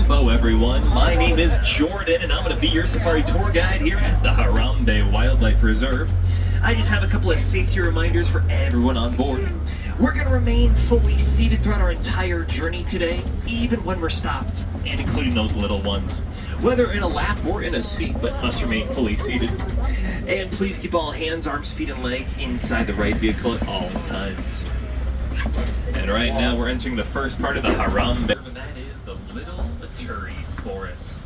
Harambe, everyone. My name is Jordan, and I'm going to be your safari tour guide here at the Harambe Wildlife Reserve. I just have a couple of safety reminders for everyone on board. We're going to remain fully seated throughout our entire journey today, even when we're stopped, and including those little ones. Whether in a lap or in a seat, but must remain fully seated. And please keep all hands, arms, feet, and legs inside the right vehicle at all times. And right now we're entering the first part of the Harambe, and that is the Little Ituri Forest.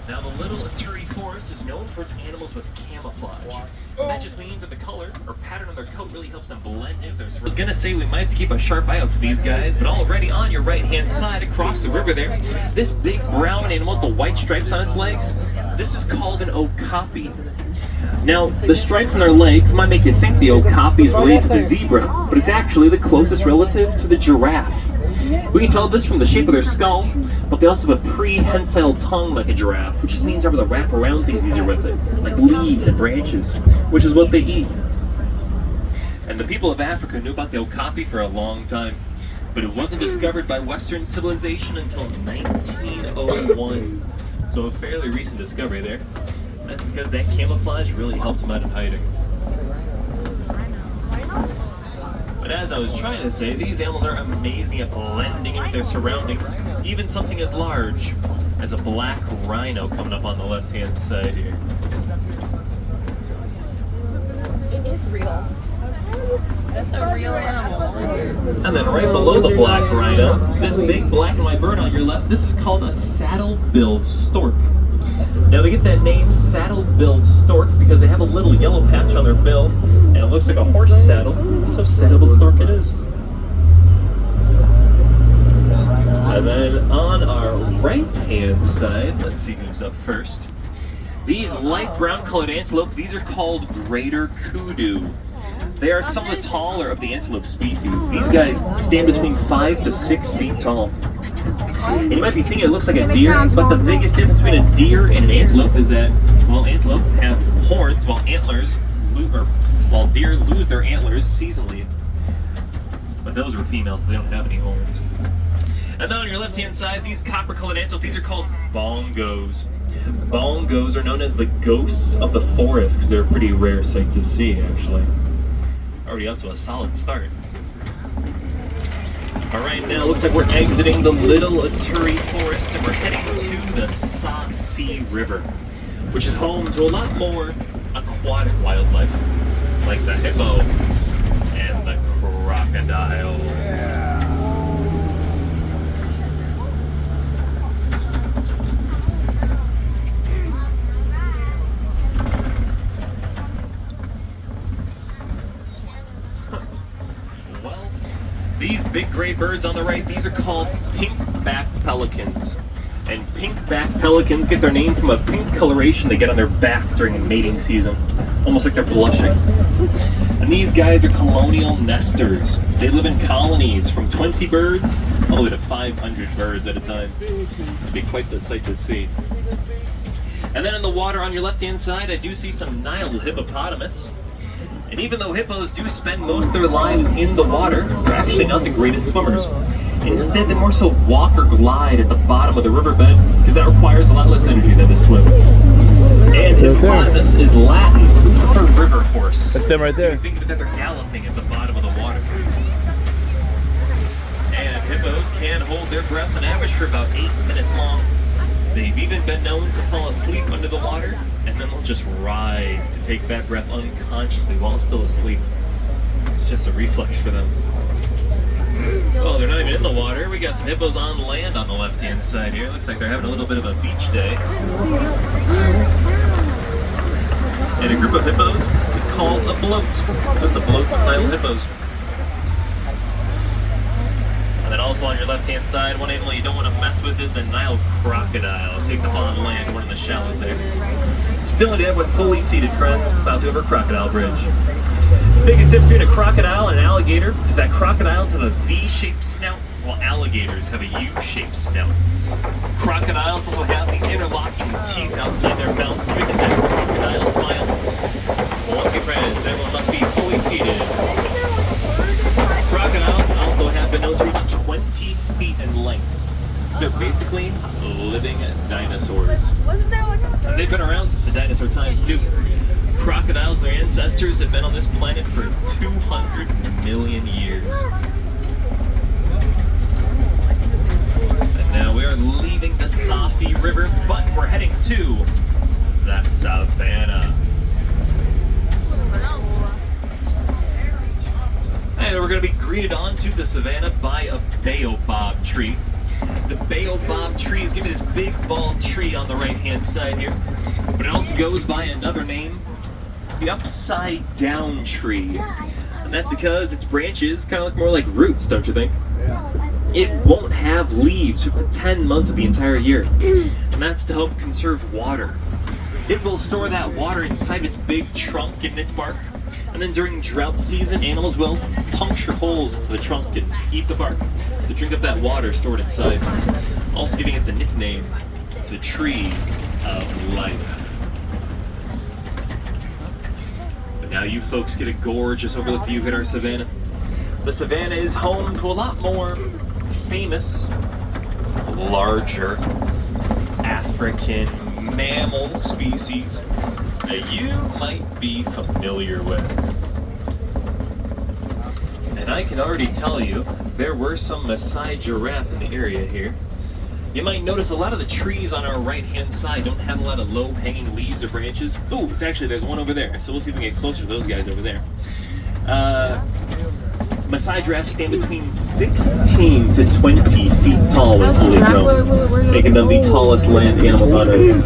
Now the Little Ituri Forest is known for its animals with camouflage. And that just means that the color or pattern on their coat really helps them blend in with their surroundings. I was gonna say we might have to keep a sharp eye out for these guys, but already on your right hand side across the river there, this big brown animal with the white stripes on its legs, this is called an okapi. Now, the stripes on their legs might make you think the okapi is related to the zebra, but it's actually the closest relative to the giraffe. We can tell this from the shape of their skull, but they also have a prehensile tongue like a giraffe, which just means they're able to wrap around things easier with it, like leaves and branches, which is what they eat. And the people of Africa knew about the okapi for a long time, but it wasn't discovered by Western civilization until 1901. So a fairly recent discovery there. That's because that camouflage really helped them out in hiding. But as I was trying to say, these animals are amazing at blending in with their surroundings. Even something as large as a black rhino coming up on the left-hand side here. It is real. That's a real animal. And then right below the black rhino, this big black and white bird on your left, this is called a saddle-billed stork. Now they get that name saddle-billed stork because they have a little yellow patch on their bill and it looks like a horse saddle, so saddle-billed stork it is. And then on our right-hand side, let's see who's up first. These light brown colored antelope, these are called greater kudu. They are some of the taller of the antelope species. These guys stand between 5 to 6 feet tall. And you might be thinking it looks like a deer, but the biggest difference between a deer and an antelope is that, well, antelope have horns while deer lose their antlers seasonally. But those were females, so they don't have any horns. And then on your left-hand side, these copper-colored antelope, these are called bongos. Bongos are known as the ghosts of the forest because they're a pretty rare sight to see, actually. Already up to a solid start. Alright, now it looks like we're exiting the Little Ituri Forest and we're heading to the Safi River, which is home to a lot more aquatic wildlife, like the hippo and the crocodile. These big gray birds on the right, these are called pink-backed pelicans. And pink-backed pelicans get their name from a pink coloration they get on their back during the mating season. Almost like they're blushing. And these guys are colonial nesters. They live in colonies from 20 birds all the way to 500 birds at a time. It'd be quite the sight to see. And then in the water on your left-hand side, I do see some Nile hippopotamus. And even though hippos do spend most of their lives in the water, they're actually not the greatest swimmers. Instead, they more so walk or glide at the bottom of the riverbed because that requires a lot less energy than to swim. And hippopotamus is Latin for river horse. That's them right there. So you think that they're galloping at the bottom of the water. And hippos can hold their breath on average for about 8 minutes long. They've even been known to fall asleep under the water, and then they'll just rise to take that breath unconsciously while still asleep. It's just a reflex for them. Oh, they're not even in the water. We got some hippos on land on the left-hand side here. Looks like they're having a little bit of a beach day. And a group of hippos is called a bloat. So it's a bloat of Nile hippos. And then also on your left-hand side, one animal you don't want to mess with is the Nile crocodile. So you can on land, one in the shallows there. Still in it with fully seated friends, about to over Crocodile Bridge. The biggest difference between a crocodile and an alligator is that crocodiles have a V-shaped snout, while alligators have a U-shaped snout. Crocodiles also have these interlocking teeth outside their mouth, giving that crocodile smile. Well, once again, friends, everyone must be fully seated. Crocodiles also have been known to reach 20 feet in length. So they're basically living dinosaurs. Wasn't there like a And they've been around since the dinosaur times too. Crocodiles, their ancestors, have been on this planet for 200 million years. And now we are leaving the Safi River, but we're heading to the savannah. And we're going to be greeted onto the savannah by a baobab tree. The baobab tree is giving me this big bald tree on the right-hand side here. But it also goes by another name, the upside down tree. And that's because its branches kind of look more like roots, don't you think? It won't have leaves for the 10 months of the entire year. And that's to help conserve water. It will store that water inside its big trunk and its bark. And then during drought season, animals will puncture holes into the trunk and eat the bark to drink up that water stored inside. Also giving it the nickname, the Tree of Life. But now you folks get a gorgeous overlook view at our savannah. The savannah is home to a lot more famous, larger African mammal species that you might be familiar with. And I can already tell you, there were some Maasai giraffe in the area here. You might notice a lot of the trees on our right-hand side don't have a lot of low-hanging leaves or branches. Oh, it's actually, there's one over there, so we'll see if we can get closer to those guys over there. Maasai giraffes stand between 16 to 20 feet tall when fully grown, making them the tallest land animals on Earth.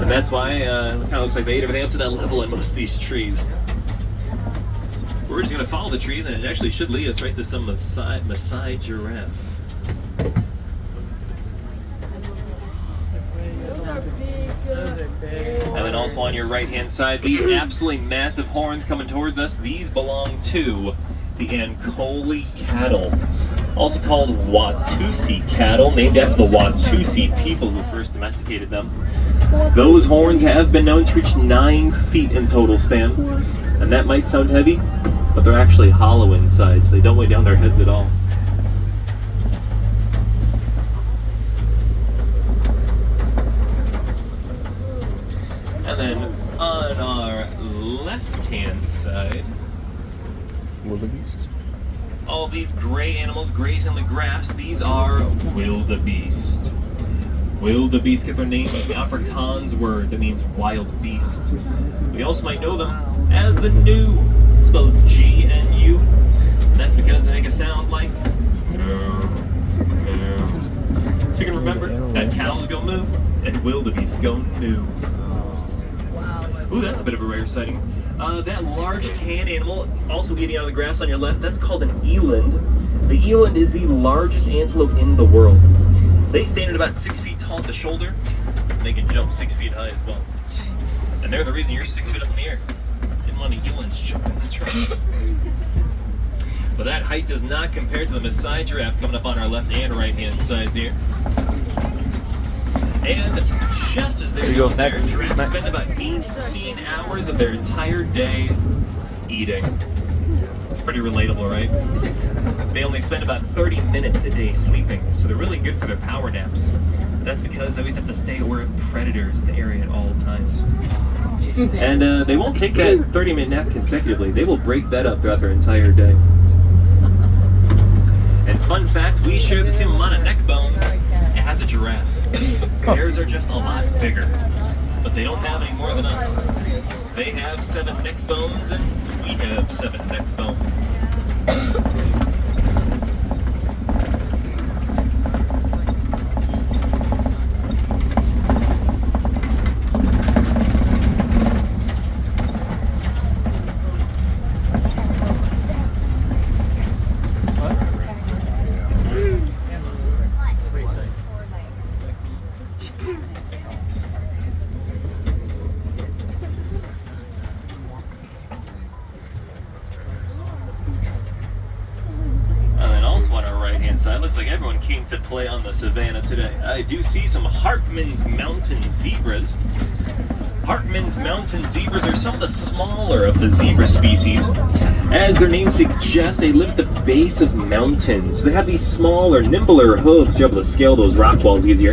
And that's why it kind of looks like they ate everything up to that level in most of these trees. We're just going to follow the trees, and it actually should lead us right to some Maasai giraffe. And then also on your right-hand side, these absolutely massive horns coming towards us, these belong to the Ankole cattle. Also called Watusi cattle, named after the Watusi people who first domesticated them. Those horns have been known to reach 9 feet in total span. And that might sound heavy, but they're actually hollow inside, so they don't weigh down their heads at all. And then on our left-hand side, wildebeest. all these gray animals grazing the grass, these are wildebeest. Wildebeest get their name from the Afrikaans word that means wild beast. We also might know them as the gnu, spelled G-N-U. And that's because they make a sound like moo, moo. So you can remember that cows go moo and wildebeest go gnu. Ooh, that's a bit of a rare sighting. That large tan animal also eating out of the grass on your left, that's called an eland. The eland is the largest antelope in the world. They stand at about 6 feet tall at the shoulder, and they can jump 6 feet high as well. And they're the reason you're 6 feet up in the air. Didn't want any elands jumping in the trunks. But that height does not compare to the Maasai giraffe coming up on our left and right hand sides here. And just as they're doing there, giraffes spend about 18 hours of their entire day eating. It's pretty relatable, right? They only spend about 30 minutes a day sleeping, so they're really good for their power naps. That's because they always have to stay aware of predators in the area at all times. And they won't take that 30-minute nap consecutively. They will break that up throughout their entire day. And fun fact, we share the same amount of neck bones as a giraffe. Theirs are just a lot bigger, but they don't have any more than us. They have 7 neck bones, and we have 7 neck bones. Side. Looks like everyone came to play on the savannah today. I do see some Hartman's Mountain zebras. Hartman's mountain zebras are some of the smaller of the zebra species. As their name suggests, they live at the base of mountains. They have these smaller, nimbler hooves. You're able to scale those rock walls easier.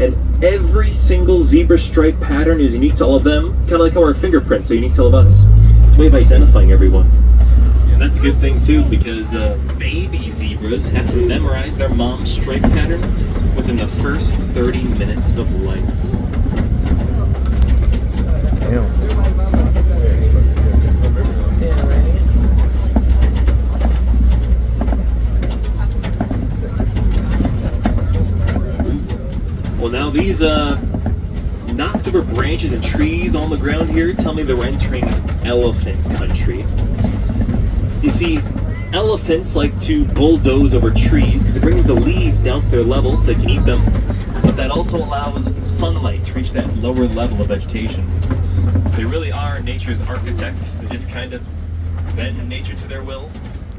And every single zebra stripe pattern is unique to all of them, kind of like how our fingerprints are unique to all of us. It's a way of identifying everyone. And that's a good thing too, because baby zebras have to memorize their mom's stripe pattern within the first 30 minutes of life. Well, now these knocked over branches and trees on the ground here tell me that we're entering elephant country. You see, elephants like to bulldoze over trees because it brings the leaves down to their level so they can eat them. But that also allows sunlight to reach that lower level of vegetation. So they really are nature's architects. They just kind of bend nature to their will.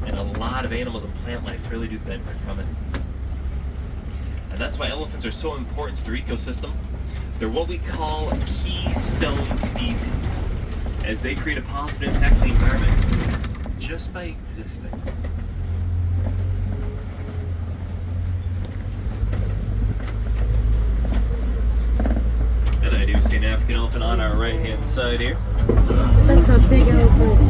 And a lot of animals and plant life really do benefit from it. And that's why elephants are so important to their ecosystem. They're what we call keystone species, as they create a positive impact on the environment just by existing. And I do see an African elephant on our right-hand side here. That's a big elephant.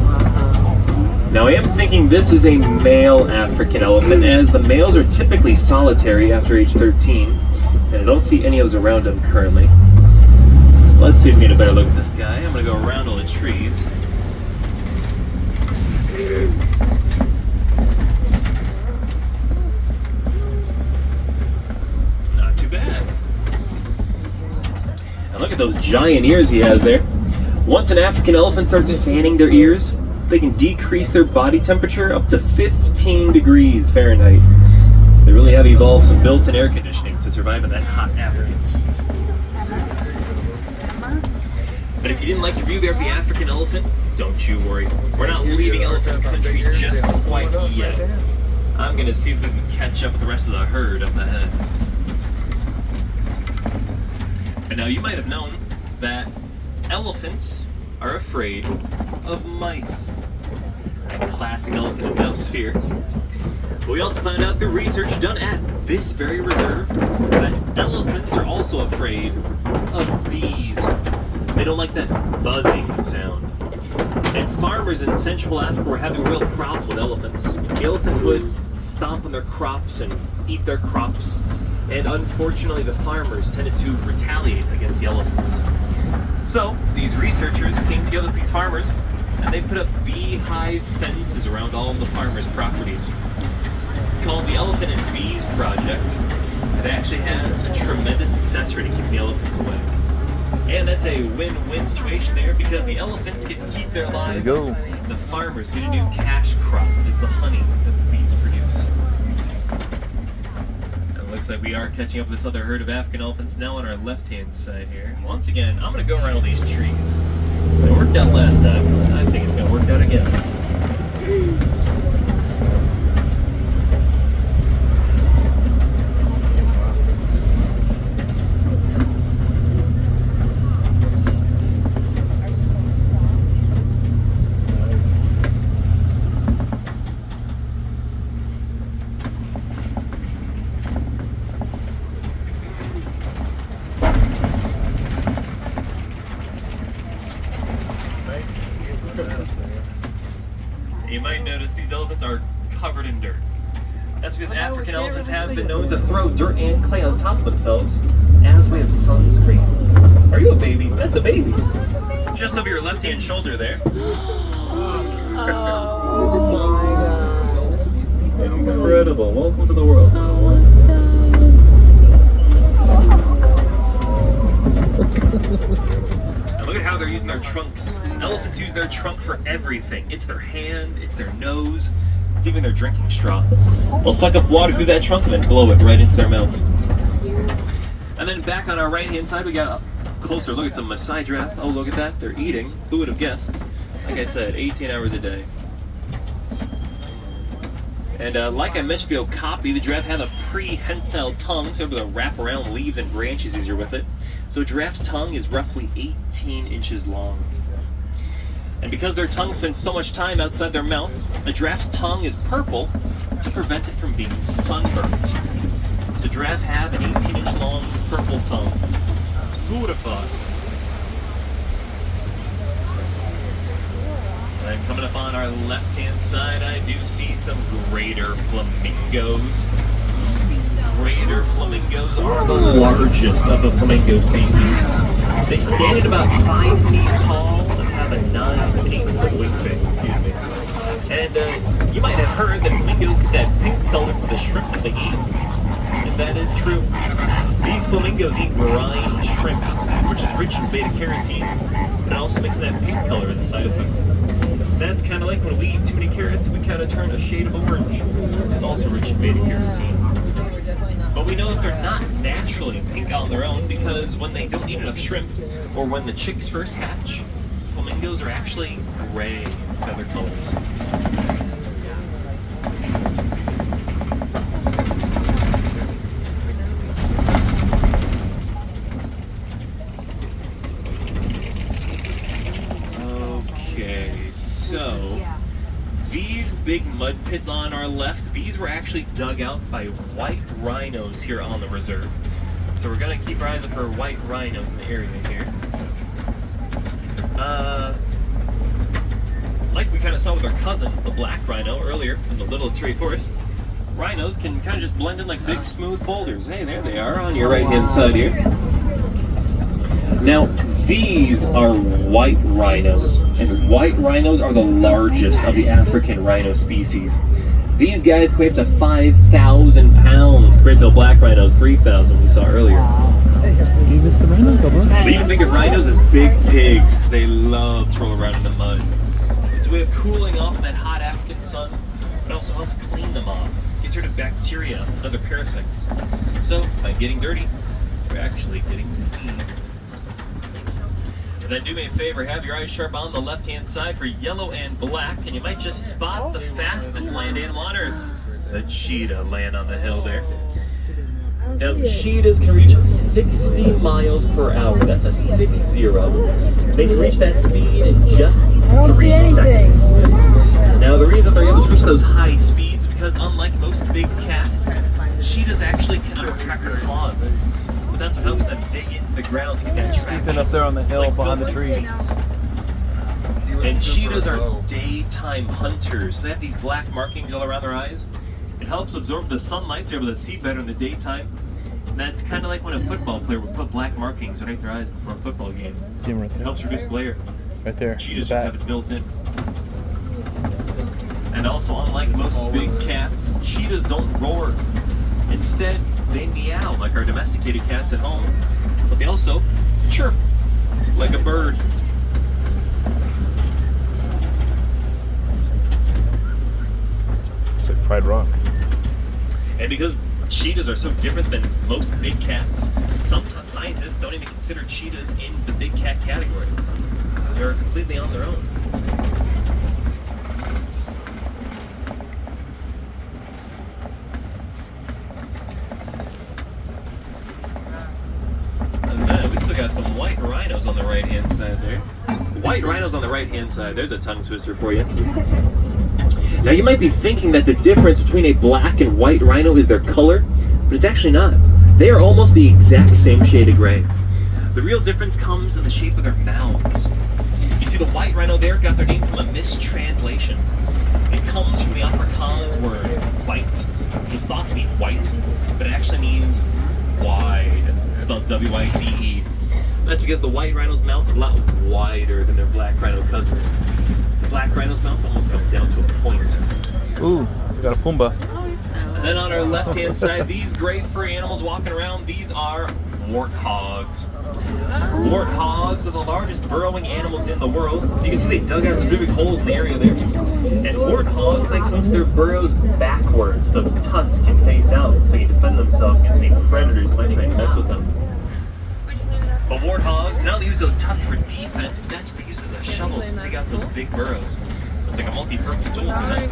Now I am thinking this is a male African elephant, as the males are typically solitary after age 13, and I don't see any of those around him currently. Let's see if we can get a better look at this guy. I'm going to go around all the trees. Not too bad. And look at those giant ears he has there. Once an African elephant starts fanning their ears, they can decrease their body temperature up to 15 degrees Fahrenheit. They really have evolved some built-in air conditioning to survive in that hot African heat. But if you didn't like your view there of the African elephant, don't you worry. We're not leaving elephant country just quite yet. I'm going to see if we can catch up with the rest of the herd up ahead. And now you might have known that elephants are afraid of mice. A classic elephant and mouse fear. But we also found out through research done at this very reserve that elephants are also afraid of bees. They don't like that buzzing sound. And farmers in Central Africa were having a real problem with elephants. The elephants would stomp on their crops and eat their crops. And unfortunately, the farmers tended to retaliate against the elephants. So, these researchers came together with these farmers, and they put up beehive fences around all of the farmers' properties. It's called the Elephant and Bees Project. It actually has a tremendous success rate in keeping the elephants away. And that's a win-win situation there, because the elephants get to keep their lives. There you go. The farmers get a new cash crop, is the honey that the bees produce. And it looks like we are catching up with this other herd of African elephants now on our left-hand side here. Once again, I'm going to go around all these trees. It worked out last time, I think it's going to work out again. You might notice these elephants are covered in dirt. That's because African elephants have been known to throw dirt and clay on top of themselves as a way of sunscreen. Are you a baby? That's a baby. Just over your left-hand shoulder there. Incredible. Welcome to the world. And look at how they're using their trunks. Elephants use their trunk for everything. It's their hand, it's their nose, it's even their drinking straw. They'll suck up water through that trunk and then blow it right into their mouth. And then back on our right-hand side, we got a closer look at some Maasai giraffe. Oh, look at that. They're eating. Who would have guessed? Like I said, 18 hours a day. And like I mentioned, if you copy, the giraffe has a prehensile tongue, so you'll be able to wrap around leaves and branches easier with it. So a giraffe's tongue is roughly 18 inches long. And because their tongue spends so much time outside their mouth, a giraffe's tongue is purple to prevent it from being sunburnt. So giraffe have an 18-inch long purple tongue. Who would have thought? And coming up on our left-hand side, I do see some greater flamingos. Greater flamingos are the largest of the flamingo species. They stand at about 5 feet tall and have a 9 to 8 foot wingspan. Excuse me. And you might have heard that flamingos get that pink color from the shrimp that they eat. And that is true. These flamingos eat brine shrimp, which is rich in beta-carotene, and it also makes them that pink color as a side effect. That's kind of like when we eat too many carrots, we kind of turn a shade of orange. It's also rich in beta-carotene. But we know that they're not naturally pink on their own because when they don't eat enough shrimp, or when the chicks first hatch, flamingos are actually gray feather colors. So, these big mud pits on our left, these were actually dug out by white rhinos here on the reserve. So we're going to keep our eyes up for white rhinos in the area here. Like we kind of saw with our cousin, the black rhino, earlier in the Little Terry Forest, rhinos can kind of just blend in like big smooth boulders. Hey, there they are on your right-hand side here. Now, these are white rhinos, and white rhinos are the largest of the African rhino species. These guys weigh up to 5,000 pounds compared to the black rhinos, 3,000 we saw earlier. We even think of rhinos as big pigs because they love to roll around in the mud. It's a way of cooling off in that hot African sun, but also helps clean them off, gets rid of bacteria and other parasites. So, by getting dirty, we're actually getting clean. And then do me a favor, have your eyes sharp on the left-hand side for yellow and black, and you might just spot the fastest land animal on Earth, the cheetah laying on the hill there. Now, cheetahs can reach 60 miles per hour. That's a 6-0. They can reach that speed in just 3 seconds. Now, the reason they're able to reach those high speeds is because, unlike most big cats, cheetahs actually cannot retract their claws. But that's what helps them dig into the ground to get that traction. Sleeping up there on the hill like behind the trees. And cheetahs are daytime hunters. So they have these black markings all around their eyes. It helps absorb the sunlight so you're able to see better in the daytime. And that's kind of like when a football player would put black markings underneath their eyes before a football game. See him right there. It helps reduce glare. Right there. Cheetahs just have it built in. And also, unlike most big cats, cheetahs don't roar. Instead, they meow like our domesticated cats at home. But they also chirp like a bird. It's like Pride Rock. And because cheetahs are so different than most big cats, some scientists don't even consider cheetahs in the big cat category. They're completely on their own. And then we still got some white rhinos on the right-hand side there. White rhinos on the right-hand side. There's a tongue twister for you. Now you might be thinking that the difference between a black and white rhino is their color, but it's actually not. They are almost the exact same shade of gray. The real difference comes in the shape of their mouths. You see, the white rhino there got their name from a mistranslation. It comes from the Afrikaans word white, which is thought to be white, but it actually means wide, spelled W-I-D-E. That's because the white rhino's mouth is a lot wider than their black rhino cousins. The black rhino's mouth almost comes down to a point. Ooh, we got a Pumbaa. And then on our left-hand side, these gray furry animals walking around, these are warthogs. Warthogs are the largest burrowing animals in the world. You can see they dug out some big holes in the area there. And warthogs like to enter their burrows backwards. Those tusks can face out so they can defend themselves against any predators that might try and mess with them. But warthogs not only use those tusks for defense, but that's what they use as a shovel to dig out those big burrows. So it's like a multi-purpose tool for them.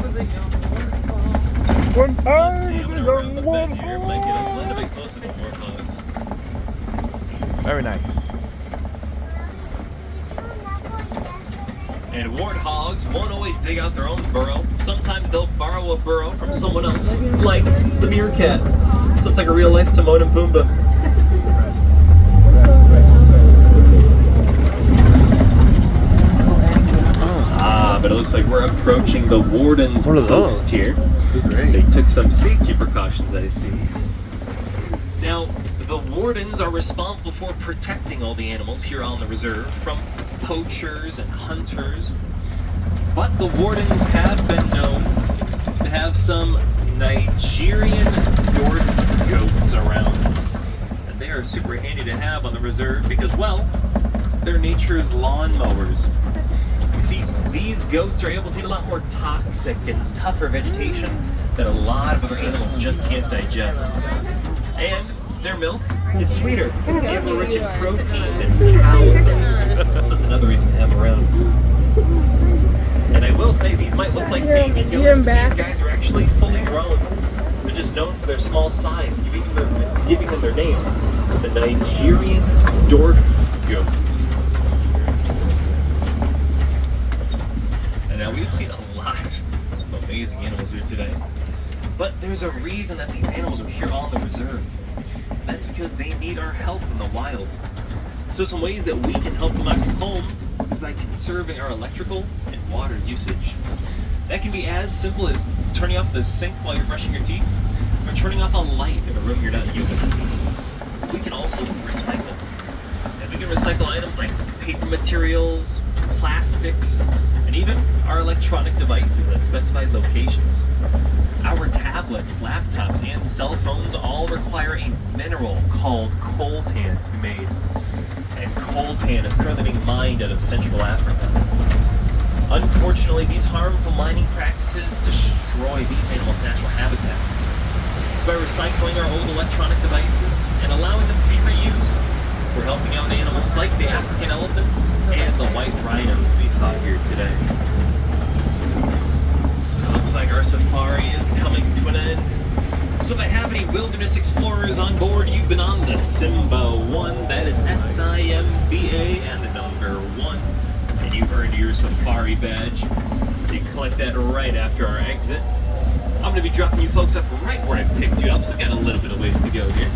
Let's see, I'm gonna round the bend here. Might get a little bit closer to warthogs. Very nice. And warthogs won't always dig out their own burrow. Sometimes they'll borrow a burrow from someone else, like the meerkat. So it's like a real-life Timon and Pumbaa. But it looks like we're approaching the warden's What are those? post here. Those are They great. took some safety precautions, I see. Now, the wardens are responsible for protecting all the animals here on the reserve from poachers and hunters. But the wardens have been known to have some Nigerian York goats around. And they are super handy to have on the reserve because, well, they're nature's lawnmowers. You see, these goats are able to eat a lot more toxic and tougher vegetation that a lot of other animals just can't digest. And their milk is sweeter and more rich in protein than cow's milk. So that's another reason to have them around. And I will say, these might look like baby goats, but these guys are actually fully grown. They're just known for their small size, giving them their name, the Nigerian Dwarf Goat. And now we've seen a lot of amazing animals here today. But there's a reason that these animals are here on the reserve. That's because they need our help in the wild. So some ways that we can help them out from home is by conserving our electrical and water usage. That can be as simple as turning off the sink while you're brushing your teeth, or turning off a light in a room you're not using. We can also recycle. And we can recycle items like paper materials, plastics, and even our electronic devices at specified locations. Our tablets, laptops, and cell phones all require a mineral called coltan to be made. And coltan is currently being mined out of Central Africa. Unfortunately, these harmful mining practices destroy these animals' natural habitats. So by recycling our old electronic devices and allowing them to be reused, we're helping out animals like the African elephants and the white rhinos we saw here today. It looks like our safari is coming to an end. So if I have any wilderness explorers on board, you've been on the Simba 1, that is S-I-M-B-A and the number 1. And you've earned your safari badge. You can collect that right after our exit. I'm going to be dropping you folks up right where I picked you up, so I've got a little bit of ways to go here.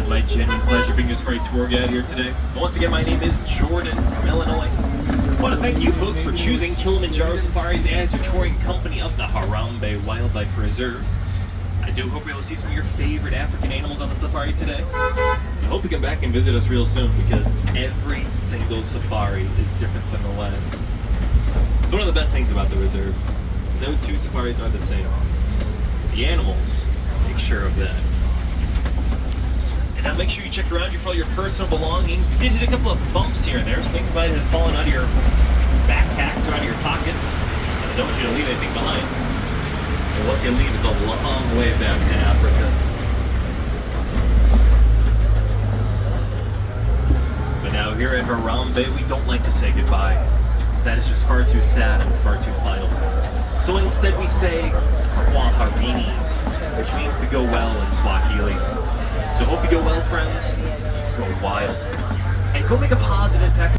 My genuine pleasure being your safari tour guide here today. And once again, my name is Jordan from Illinois. I want to thank you folks for choosing Kilimanjaro Safaris as your touring company of the Harambe Wildlife Reserve. I do hope you'll be able to see some of your favorite African animals on the safari today. I hope you come back and visit us real soon because every single safari is different than the last. It's one of the best things about the reserve. No two safaris are the same. The animals make sure of that. And now make sure you check around for all your personal belongings. We did hit a couple of bumps here and there, so things might have fallen out of your backpacks or out of your pockets. And I don't want you to leave anything behind. But once you leave, it's a long way back to Africa. But now here at Harambe, we don't like to say goodbye. That is just far too sad and far too final. So instead we say Kwaherini, which means to go well in Swahili. So hope you go well, friends. Go wild. And go make a positive impact.